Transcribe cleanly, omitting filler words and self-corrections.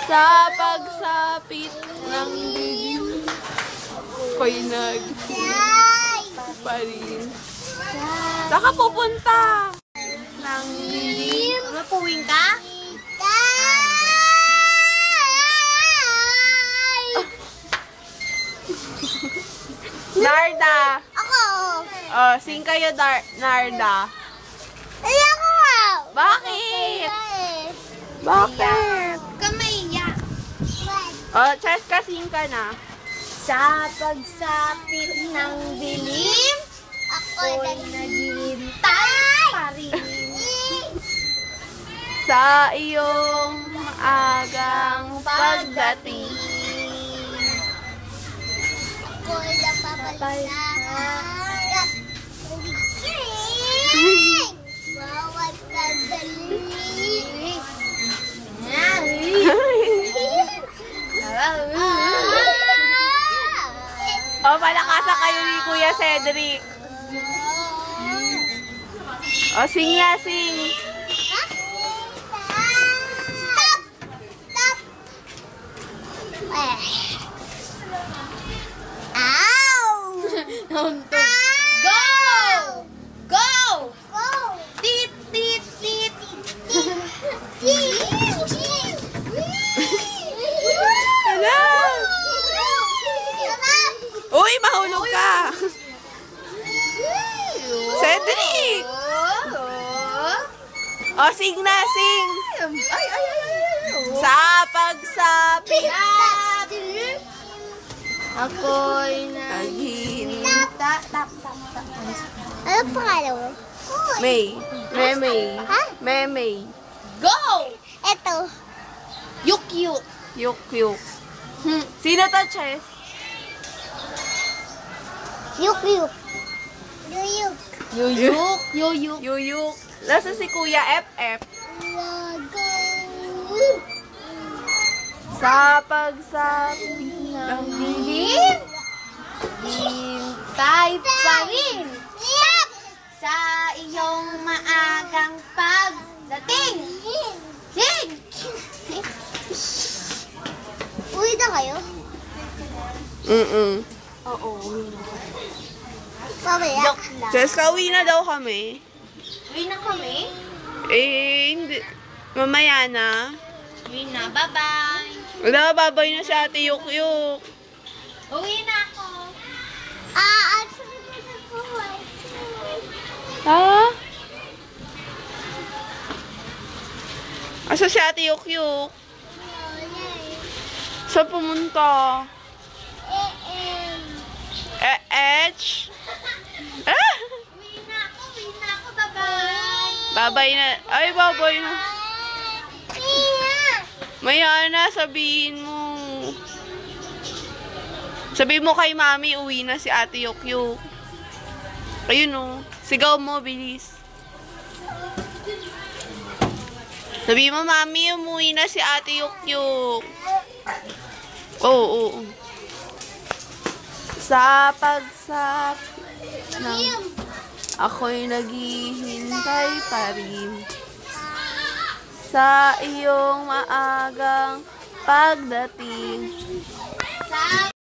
Sa pagsapit ng dilim, ako'y pa rin. Saan ka pupunta? Nang dilim. Mapuwing ka? Narda. Ako. Oh, sing kayo, Narda. Ay, ako nga. Bakit? Bakit? Kamaya. Oh, Chess, kasing ka na. Sa pagsapit ng dilim, ako'y naghihintay pa rin. Sa iyong maagang pagdating. Ako'y napapalagat. Bawat sandali. Oh, palakasan kayo ni Kuya Cedric. Oh, sing na, sing. Stop! Stop! Ow! Go! Go! Go! Tit, tit, tit. Hello! Uy, mahulog ka! Cedric! Oh, sing na, sing! Sa pagsapit ako'y naghihintay. Ano pangalan mo? May. Memay. Ha? Memay. Go! Eto. Yuk-yuk. Yuk-yuk. Sino to, Chess? Yuk-yuk. Yuyuk. Yuyuk. Yuyuk. Yuyuk. Nasa si Kuya FF. Sa pagsapit ng dilim, hintay pa rin. Stop! Sa iyong maagang pagdating. Sing! Uwi na kayo? Oo. Mamaya. Joke lang. Chess, kauwi na daw kami. Uwi na kami? Hindi. Mamaya na. Uwi na. Bye-bye. Wala, babay na si Ate Yuk-Yuk. Uwi na ako. Ha? Asa si Ate Yuk-Yuk? Saan pumunta? Etch? Uwi na ako. Bye-bye. Babay na. Ay, babay na. Maya na, sabihin mo. Sabihin mo kay Mami, uwi na si Ate Yuk-Yuk. Ayun o. Sigaw mo, bilis. Sabihin mo, Mami, umuwi na si Ate Yuk-Yuk. Oo. Sa pagsapit ng ako'y naghihintay pa rin. Sa iyong maagang pagdating.